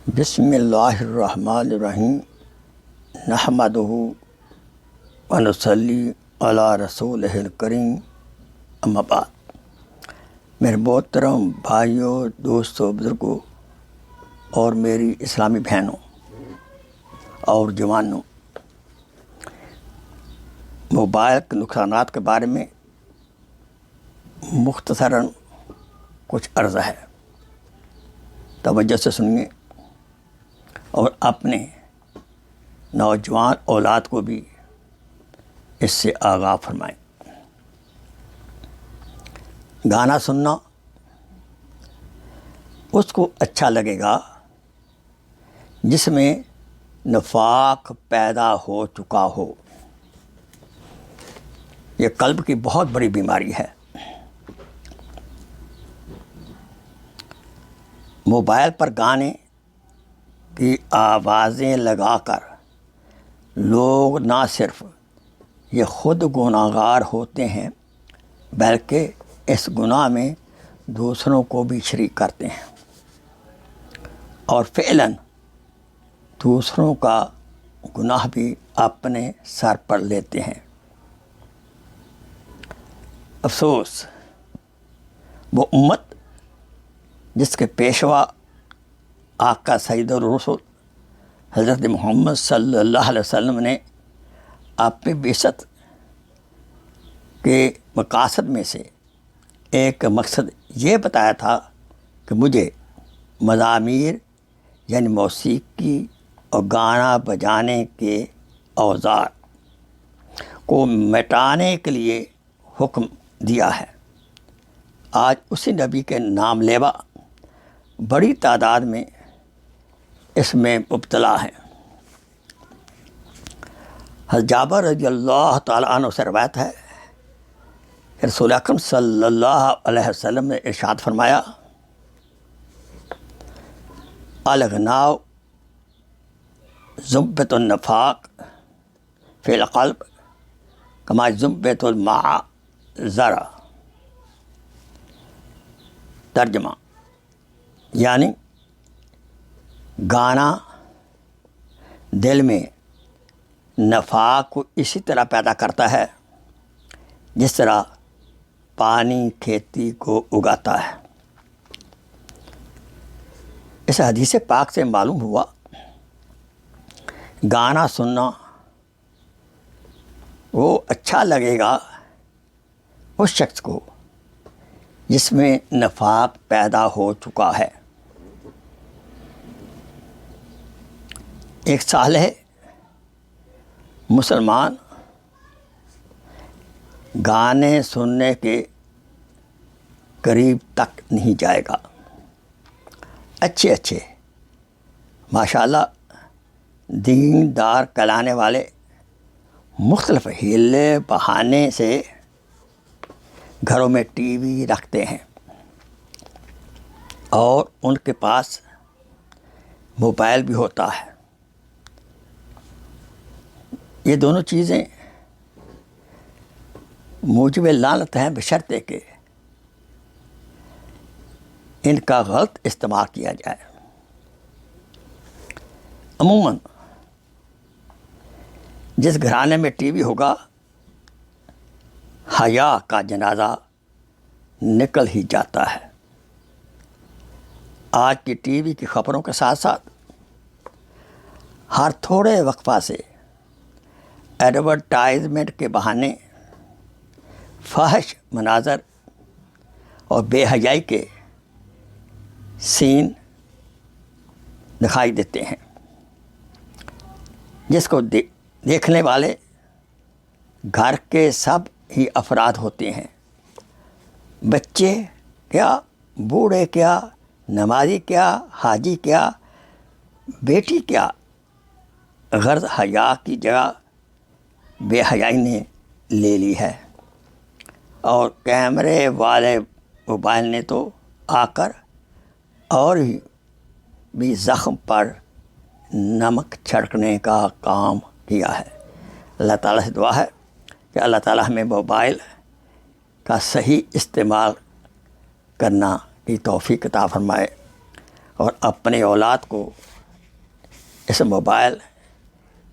بسم اللہ الرحمن الرحیم نحمدہ ونصلی علی رسولہ الکریم اما بعد۔ میرے محترم بھائیوں، دوستوں، بزرگوں اور میری اسلامی بہنوں اور جوانوں، موبائل کے نقصانات کے بارے میں مختصراً کچھ عرض ہے، توجہ سے سنیے اور اپنے نوجوان اولاد کو بھی اس سے آگاہ فرمائیں۔ گانا سننا اس کو اچھا لگے گا جس میں نفاق پیدا ہو چکا ہو۔ یہ قلب کی بہت بڑی بیماری ہے۔ موبائل پر گانے کی آوازیں لگا کر لوگ نہ صرف یہ خود گناہگار ہوتے ہیں بلکہ اس گناہ میں دوسروں کو بھی شریک کرتے ہیں اور فعلاً دوسروں کا گناہ بھی اپنے سر پر لیتے ہیں۔ افسوس، وہ امت جس کے پیشوا آقا سید الرسل حضرت محمد صلی اللہ علیہ وسلم نے اپنی بعثت کے مقاصد میں سے ایک مقصد یہ بتایا تھا کہ مجھے مزامیر یعنی موسیقی اور گانا بجانے کے اوزار کو مٹانے کے لیے حکم دیا ہے۔ آج اسی نبی کے نام لیوا بڑی تعداد میں اس میں مبتلا ہیں۔ حضرت جابر رضی اللہ تعالیٰ عنہ سے روایت ہے کہ رسول اکرم صلی اللہ علیہ وسلم نے ارشاد فرمایا، الغناء ذبۃ النفاق فی القلب کما ذبۃ الماء زرع۔ ترجمہ یعنی گانا دل میں نفاق کو اسی طرح پیدا کرتا ہے جس طرح پانی کھیتی کو اگاتا ہے۔ اس حدیث پاک سے معلوم ہوا گانا سننا وہ اچھا لگے گا اس شخص کو جس میں نفاق پیدا ہو چکا ہے۔ ایک صالح مسلمان گانے سننے کے قریب تک نہیں جائے گا۔ اچھے ماشاءاللہ دین دار کہلانے والے مختلف ہیلے بہانے سے گھروں میں ٹی وی رکھتے ہیں اور ان کے پاس موبائل بھی ہوتا ہے۔ یہ دونوں چیزیں موجب لعنت ہیں بشرطے کہ ان کا غلط استعمال کیا جائے۔ عموماً جس گھرانے میں ٹی وی ہوگا حیا کا جنازہ نکل ہی جاتا ہے۔ آج کی ٹی وی کی خبروں کے ساتھ ساتھ ہر تھوڑے وقفہ سے ایڈورٹائزمنٹ کے بہانے فحش مناظر اور بے حیائی کے سین دکھائی دیتے ہیں جس کو دیکھنے والے گھر کے سب ہی افراد ہوتے ہیں۔ بچے کیا، بوڑھے کیا، نمازی کیا، حاجی کیا، بیٹی کیا، غرض حیا کی جگہ بے حیائی نے لے لی ہے اور کیمرے والے موبائل نے تو آ کر اور بھی زخم پر نمک چھڑکنے کا کام کیا ہے۔ اللہ تعالیٰ سے دعا ہے کہ اللہ تعالیٰ ہمیں موبائل کا صحیح استعمال کرنا کی توفیق عطا فرمائے اور اپنے اولاد کو اس موبائل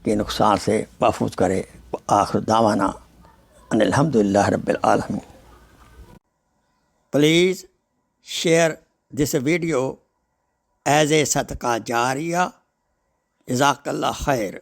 کے نقصان سے محفوظ کرے۔ آخر دعوانا ان الحمدللہ رب العالمین۔ Please share this video as a صدقہ جاریہ۔ جزاک اللہ خیر۔